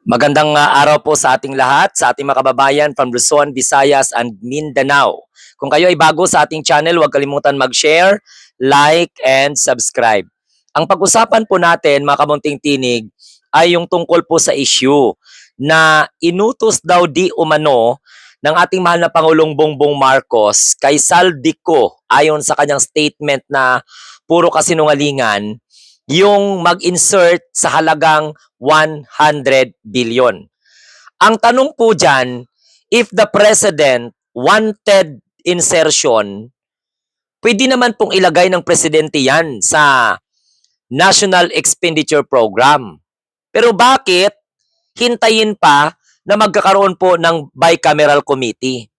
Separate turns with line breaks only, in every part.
Magandang araw po sa ating lahat, sa ating mga kababayan from Luzon, Visayas, and Mindanao. Kung kayo ay bago sa ating channel, huwag kalimutan mag-share, like, and subscribe. Ang pag-usapan po natin, mga kamunting tinig, ay yung tungkol po sa issue na inutos daw di umano ng ating mahal na Pangulong Bongbong Marcos kay Saldico ayon sa kanyang statement na puro kasinungalingan yung mag-insert sa halagang 100 billion. Ang tanong po dyan, if the President wanted insertion, pwede naman pong ilagay ng Presidente yan sa National Expenditure Program. Pero bakit hintayin pa na magkakaroon po ng bicameral committee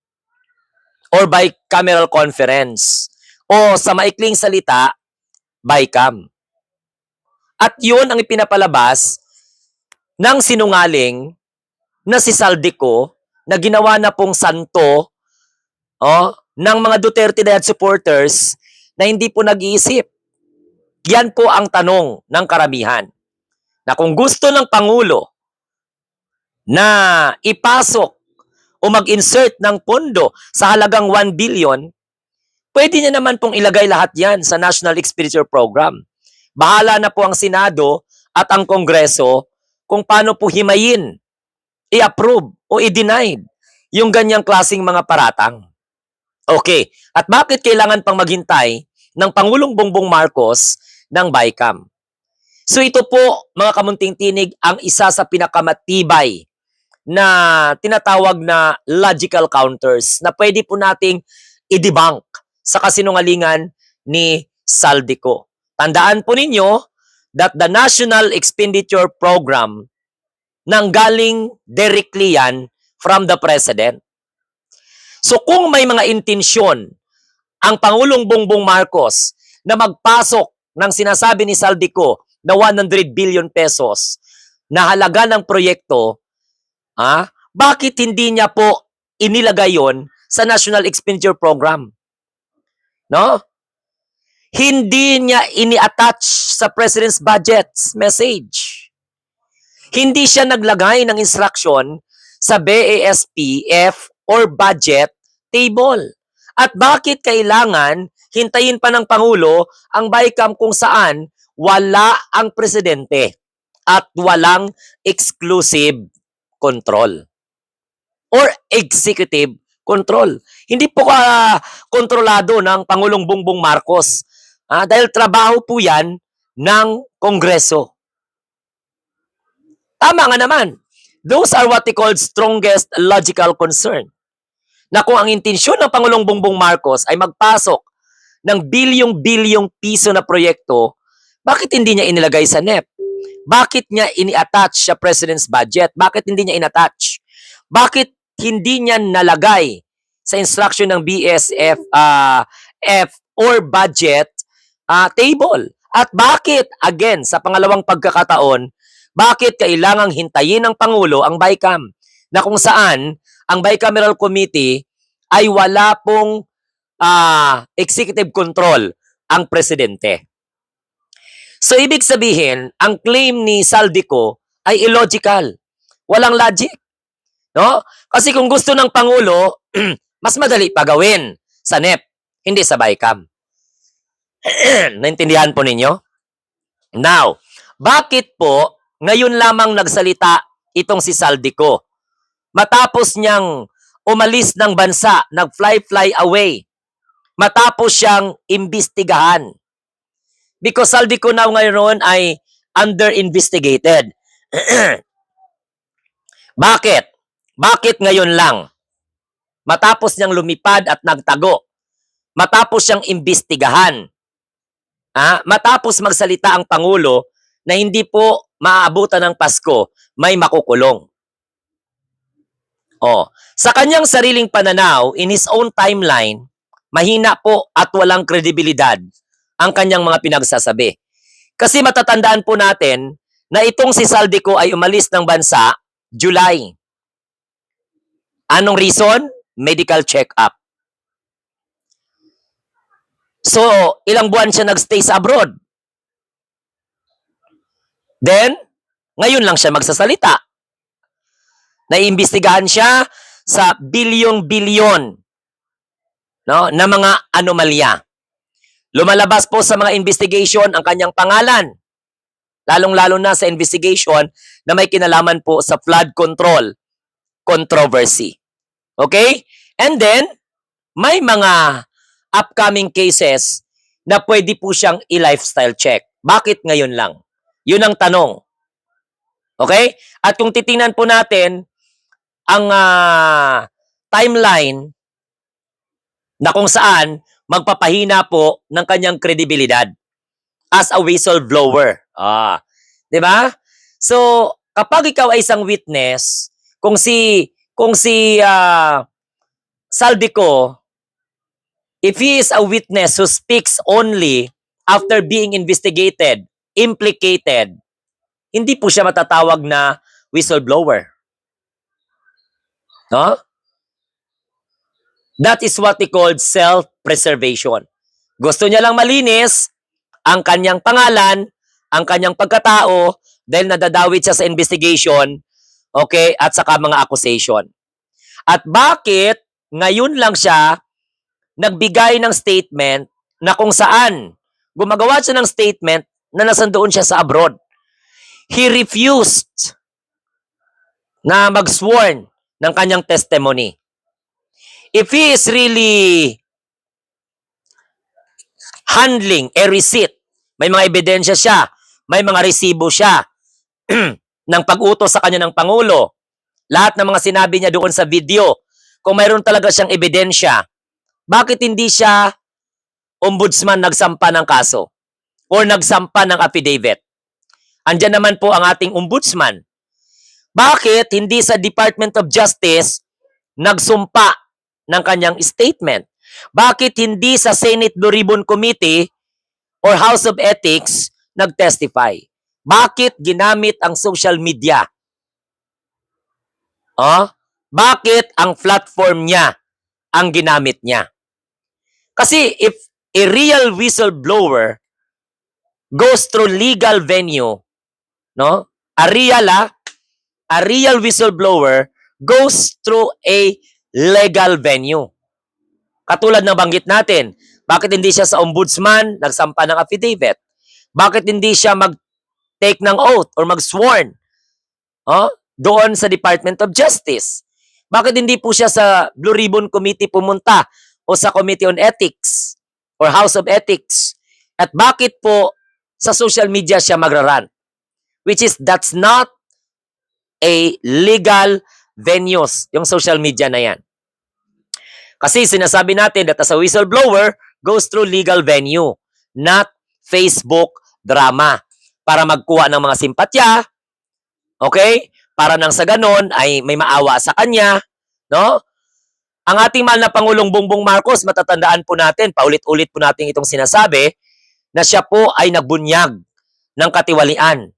or bicameral conference o sa maikling salita, BICAM? At yun ang ipinapalabas ng sinungaling na si Saldico na ginawa na pong santo ng mga Duterte Dayat supporters na hindi po nag-iisip. Yan po ang tanong ng karamihan. Na kung gusto ng Pangulo na ipasok o mag-insert ng pondo sa halagang 1 billion, pwede niya naman pong ilagay lahat yan sa National Expenditure Program. Bahala na po ang Senado at ang Kongreso kung paano po himayin, i-approve o i-deny yung ganyang klaseng mga paratang. Okay, at bakit kailangan pang maghintay ng Pangulong Bongbong Marcos ng BICAM? So ito po, mga kamunting tinig, ang isa sa pinakamatibay na tinatawag na logical counters na pwede po nating i-debunk sa kasinungalingan ni Saldico. Tandaan po ninyo that the National Expenditure Program nanggaling directly yan from the President. So kung may mga intensyon ang Pangulong Bongbong Marcos na magpasok ng sinasabi ni Saldico na 100 billion pesos na halaga ng proyekto, bakit hindi niya po inilagay yon sa National Expenditure Program? No? Hindi niya ini-attach sa President's Budget message. Hindi siya naglagay ng instruction sa BASPF or budget table. At bakit kailangan hintayin pa ng Pangulo ang BICAM kung saan wala ang Presidente at walang exclusive control or executive control. Hindi po kontrolado ng Pangulong Bongbong Marcos dahil trabaho po yan ng Kongreso. Tama nga naman. Those are what they call strongest logical concern. Na kung ang intensyon ng Pangulong Bongbong Marcos ay magpasok ng bilyong-bilyong piso na proyekto, bakit hindi niya inilagay sa NEP? Bakit niya ini-attach sa President's Budget? Bakit hindi niya in-attach? Bakit hindi niya nalagay sa instruction ng BSF F or budget table? At bakit, again, sa pangalawang pagkakataon, bakit kailangang hintayin ng Pangulo ang BICAM na kung saan ang Bicameral Committee ay wala pong executive control ang Presidente? So, ibig sabihin, ang claim ni Saldico ay illogical. Walang logic. No? Kasi kung gusto ng Pangulo, mas madali pa gawin sa NEP, hindi sa BICAM. Naintindihan po ninyo? Now, bakit po ngayon lamang nagsalita itong si Saldico? Matapos niyang umalis ng bansa, nag-fly away. Matapos siyang imbestigahan. Because Saldico now ngayon ay under-investigated. Bakit? Bakit ngayon lang? Matapos niyang lumipad at nagtago. Matapos siyang imbestigahan. Matapos magsalita ang Pangulo na hindi po maaabutan ng Pasko, may makukulong. Sa kanyang sariling pananaw, in his own timeline, mahina po at walang kredibilidad ang kanyang mga pinagsasabi. Kasi matatandaan po natin na itong si Saldico ay umalis ng bansa July. Anong reason? Medical check-up. So, ilang buwan siya nagstay sa abroad. Then, ngayon lang siya magsasalita. Naiimbestigahan siya sa bilyong-bilyon, no, na mga anomalya. Lumalabas po sa mga investigation ang kanyang pangalan, lalong-lalo na sa investigation na may kinalaman po sa flood control controversy. Okay? And then, may mga upcoming cases na pwede po siyang i-lifestyle check. Bakit ngayon lang? Yun ang tanong. Okay? At kung titingnan po natin ang timeline na kung saan magpapahina po ng kanyang kredibilidad as a whistleblower. 'Di ba? So, kapag ikaw ay isang witness, kung si Saldico, if he is a witness who speaks only after being investigated, implicated, hindi po siya matatawag na whistleblower. No? That is what he called self-preservation. Gusto niya lang malinis ang kanyang pangalan, ang kanyang pagkatao, dahil nadadawit siya sa investigation, okay, at saka mga accusation. At bakit ngayon lang siya nagbigay ng statement na kung saan gumagawa siya ng statement na nasandoon siya sa abroad? He refused na mag-sworn ng kanyang testimony. If he is really handling a receipt, may mga ebidensya siya, may mga resibo siya ng pag-utos sa kanya ng Pangulo, lahat ng mga sinabi niya doon sa video, kung mayroon talaga siyang ebidensya, bakit hindi siya ombudsman nagsampa ng kaso or nagsampa ng affidavit? Andyan naman po ang ating ombudsman. Bakit hindi sa Department of Justice nagsumpa ng kanyang statement? Bakit hindi sa Senate Blue Ribbon Committee or House of Ethics nag-testify? Bakit ginamit ang social media? Bakit ang platform niya ang ginamit niya? Kasi if a real whistleblower goes through legal venue, no? A real whistleblower goes through a legal venue. Katulad ng banggit natin, bakit hindi siya sa ombudsman nagsampa ng affidavit? Bakit hindi siya mag-take ng oath or mag-sworn doon sa Department of Justice? Bakit hindi po siya sa Blue Ribbon Committee pumunta o sa Committee on Ethics or House of Ethics? At bakit po sa social media siya magraran? Which is, that's not a legal venues, yung social media na yan. Kasi sinasabi natin that as a whistleblower goes through legal venue, not Facebook drama, para magkuha ng mga simpatya, okay? Para nang sa ganon ay may maawa sa kanya, no? Ang ating mahal na Pangulong Bongbong Marcos, matatandaan po natin, paulit-ulit po natin itong sinasabi, na siya po ay nagbunyag ng katiwalian.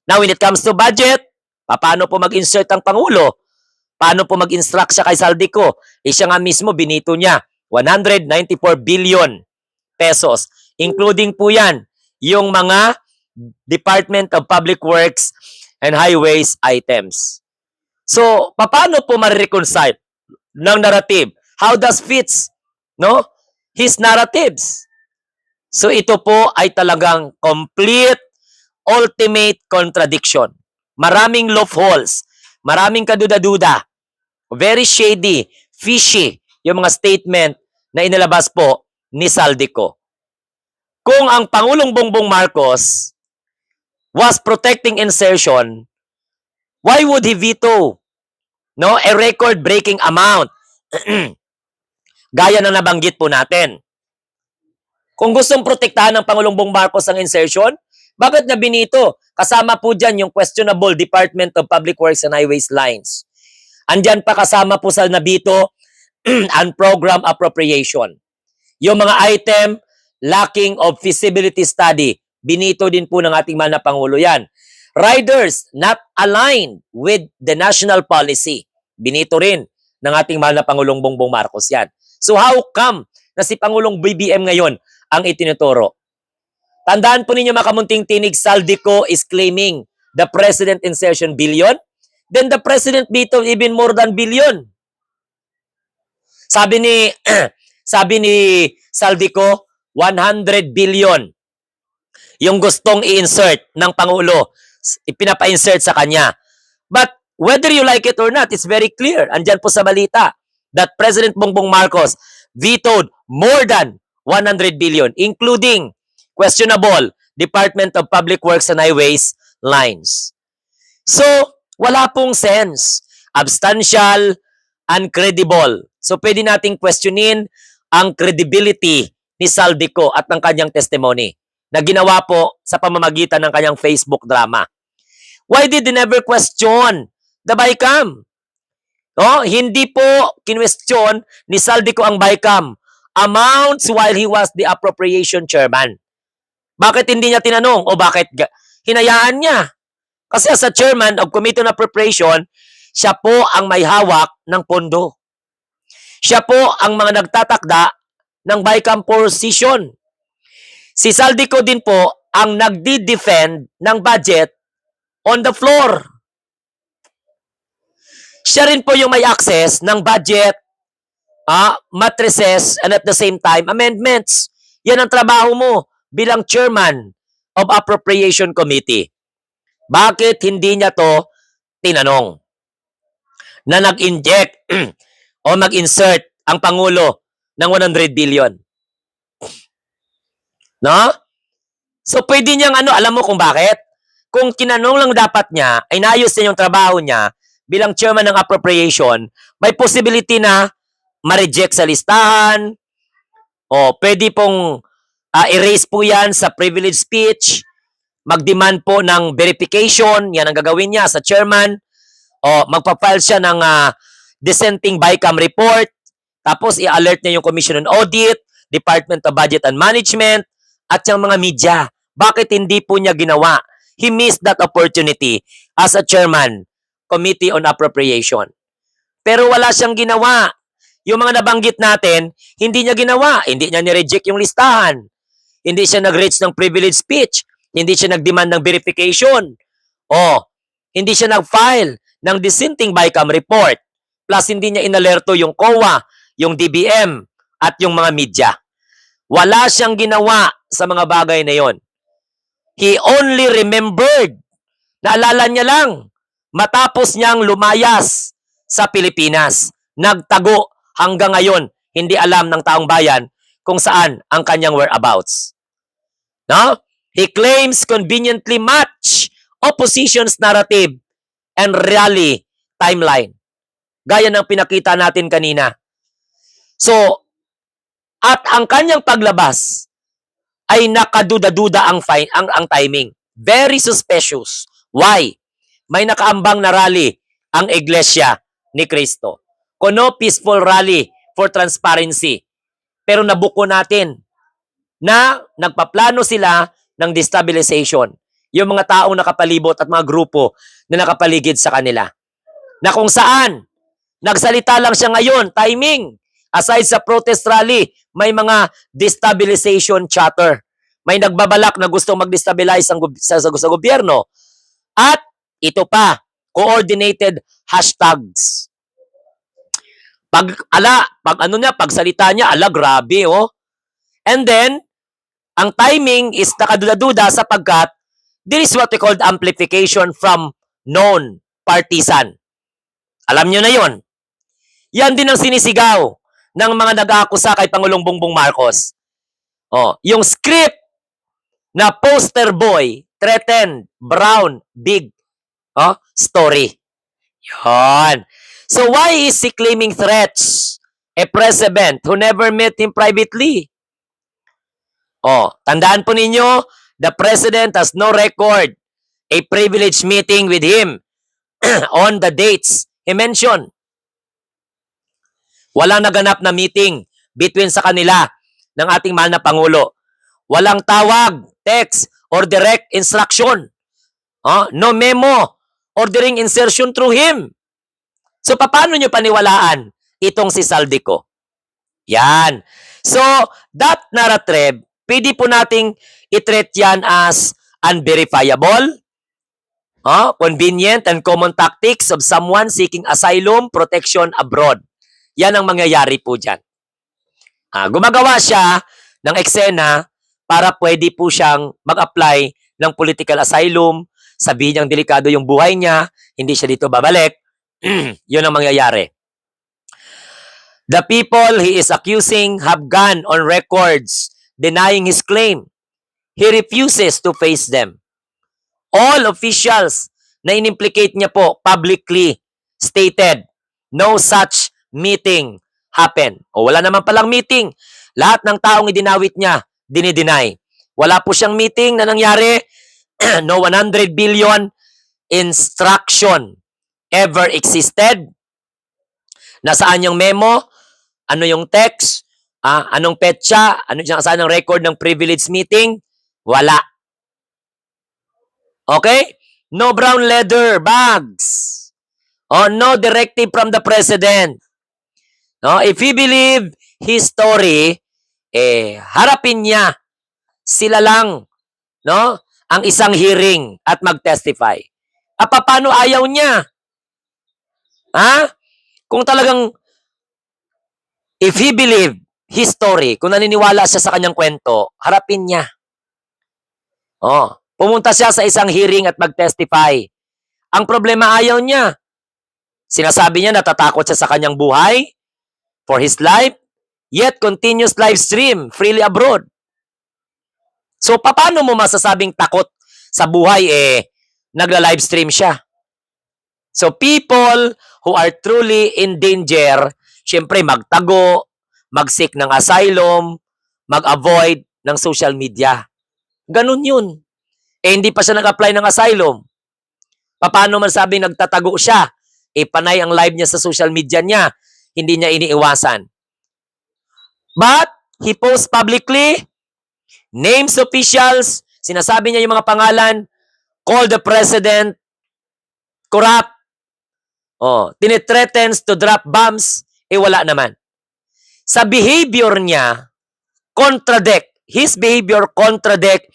Now, when it comes to budget, paano po mag-insert ang Pangulo? Paano po mag-instruct siya kay Saldico? Siya nga mismo, binito niya, 194 billion pesos. Including po yan, yung mga Department of Public Works and Highways items. So, paano po ma-reconcile ng narrative? How does fits, no, his narratives? So, ito po ay talagang complete, ultimate contradiction. Maraming loopholes, maraming kaduda-duda, very shady, fishy yung mga statement na inilabas po ni Saldico. Kung ang Pangulong Bongbong Marcos was protecting insertion, why would he veto, no, a record-breaking amount gaya na nabanggit po natin? Kung gustong protektahan ng Pangulong Bongbong Marcos ang insertion, bakit na binito? Kasama po dyan yung questionable Department of Public Works and Highways lines. Andyan pa kasama po sa nabito ang program appropriation. Yung mga item lacking of feasibility study, binito din po ng ating mahal na Pangulo yan. Riders not aligned with the national policy, binito rin ng ating mahal na Pangulong Bongbong Marcos yan. So how come na si Pangulong BBM ngayon ang itinuturo? Tandaan po ninyo, makamunting tinig, Saldico is claiming the President Insertion Billion. then the president vetoed even more than billion. Sabi ni sabi ni Saldico, 100 billion yung gustong i-insert ng Pangulo, ipinapa-insert sa kanya. But whether you like it or not, it's very clear. Andyan po sa balita that President Bongbong Marcos vetoed more than 100 billion, including questionable Department of Public Works and Highways lines. So, wala pong sense. Substantial, uncredible. So, pwede nating questionin ang credibility ni Saldico at ng kanyang testimony na ginawa po sa pamamagitan ng kanyang Facebook drama. Why did they never question the BICAM? No, hindi po kinwestiyon ni Saldico ang BICAM amounts while he was the appropriation chairman. Bakit hindi niya tinanong o bakit hinayaan niya? Kasi as a chairman of Committee on Appropriation, siya po ang may hawak ng pondo. Siya po ang mga nagtatakda ng BICAM position. Si Saldico din po ang nagdi-defend ng budget on the floor. Siya rin po yung may access ng budget, matrices, and at the same time, amendments. Yan ang trabaho mo bilang chairman of Appropriation Committee. Bakit hindi niya to tinanong na nag-inject o mag-insert ang Pangulo ng 100 billion? No? So, pwede niyang alam mo kung bakit? Kung tinanong lang dapat niya, ay naayos niya yung trabaho niya bilang chairman ng appropriation, may possibility na ma-reject sa listahan, o pwede pong erase po yan sa privilege speech, mag-demand po ng verification, yan ang gagawin niya sa chairman, o magpa-file siya ng dissenting BICAM report, tapos i-alert niya yung Commission on Audit, Department of Budget and Management, at yung mga media. Bakit hindi po niya ginawa? He missed that opportunity as a chairman, Committee on Appropriation. Pero wala siyang ginawa. Yung mga nabanggit natin, hindi niya ginawa. Hindi niya ni-reject yung listahan. Hindi siya nag-reach ng privilege speech. Hindi siya nag-demand ng verification. O, hindi siya nag-file ng dissenting BICAM report. Plus, hindi niya inalerto yung COA, yung DBM, at yung mga media. Wala siyang ginawa sa mga bagay na yon. He only remembered, naalala niya lang, matapos niyang lumayas sa Pilipinas. Nagtago hanggang ngayon, hindi alam ng taong bayan kung saan ang kanyang whereabouts. No? He claims conveniently match opposition's narrative and rally timeline. Gaya ng pinakita natin kanina. So, at ang kanyang paglabas ay nakaduda-duda ang timing. Very suspicious. Why? May nakaambang na rally ang Iglesia ni Cristo. Kuno peaceful rally for transparency. Pero nabuko natin na nagpaplano sila ng destabilization. Yung mga taong nakapalibot at mga grupo na nakapaligid sa kanila. Na kung saan, nagsalita lang siya ngayon, timing. Aside sa protest rally, may mga destabilization chatter. May nagbabalak na gustong mag-destabilize sa gobyerno. At ito pa, coordinated hashtags. Pagsalita niya, grabe, oh. And then, ang timing is nakaduda-duda sapagkat this is what we call amplification from known partisan. Alam niyo na yon. Yan din ang sinisigaw ng mga nag-aakusa kay Pangulong Bongbong Marcos. Yung script na poster boy, threatened, brown, big story. Yon. So why is he claiming threats? A president who never met him privately. Tandaan po ninyo, the president has no record a privileged meeting with him on the dates he mentioned. Walang naganap na meeting between sa kanila ng ating mahal na Pangulo. Walang tawag, text, or direct instruction. No memo, ordering insertion through him. So, paano nyo paniwalaan itong si Saldico? Yan. So, that narrative, pwede po nating i-treat yan as unverifiable, Convenient and common tactics of someone seeking asylum, protection abroad. Yan ang mangyayari po dyan. Gumagawa siya ng eksena para pwede po siyang mag-apply ng political asylum, sabihin niyang delikado yung buhay niya, hindi siya dito babalik. Yun ang mangyayari. The people he is accusing have gone on records denying his claim. He refuses to face them. All officials na inimplicate niya po publicly stated, no such meeting happened. Wala naman palang meeting. Lahat ng taong idinawit niya, dinideny. Wala po siyang meeting na nangyari. No 100 billion instruction ever existed. Nasaan yung memo? Ano yung text? Anong petsa? Saan ang record ng privilege meeting? Wala. Okay? No brown leather bags. No directive from the president. If he believe his story, harapin niya sila lang, ang isang hearing at mag-testify. Paano ayaw niya? Kung talagang if he believe his story, kung naniniwala siya sa kanyang kwento, harapin niya. Pumunta siya sa isang hearing at mag-testify. Ang problema, ayaw niya. Sinasabi niya natatakot siya sa kanyang buhay, for his life, yet continuous live stream freely abroad. So, paano mo masasabing takot sa buhay, nagla-live stream siya? So, people who are truly in danger, syempre magtago, mag-seek ng asylum, mag-avoid ng social media. Ganun yun. Hindi pa siya nag-apply ng asylum. Paano man sabing nagtatago siya? Panay ang live niya sa social media niya. Hindi niya iniiwasan. But, he posts publicly, names officials, sinasabi niya yung mga pangalan, call the president, corrupt, tinitreatens to drop bombs, wala naman. Sa behavior niya, his behavior contradict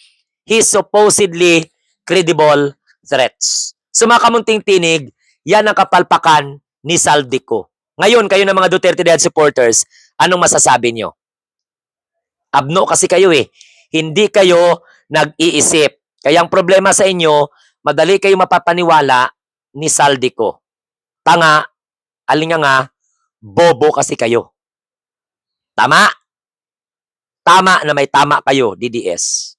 his supposedly credible threats. So mga kamunting tinig, yan ang kapalpakan ni Saldico. Ngayon, kayo ng mga Duterte Dead supporters, anong masasabi nyo? Abno kasi kayo Hindi kayo nag-iisip. Kaya ang problema sa inyo, madali kayo mapapaniwala ni Saldico. Tanga, alinganga, bobo kasi kayo. Tama? Tama na may tama kayo, DDS.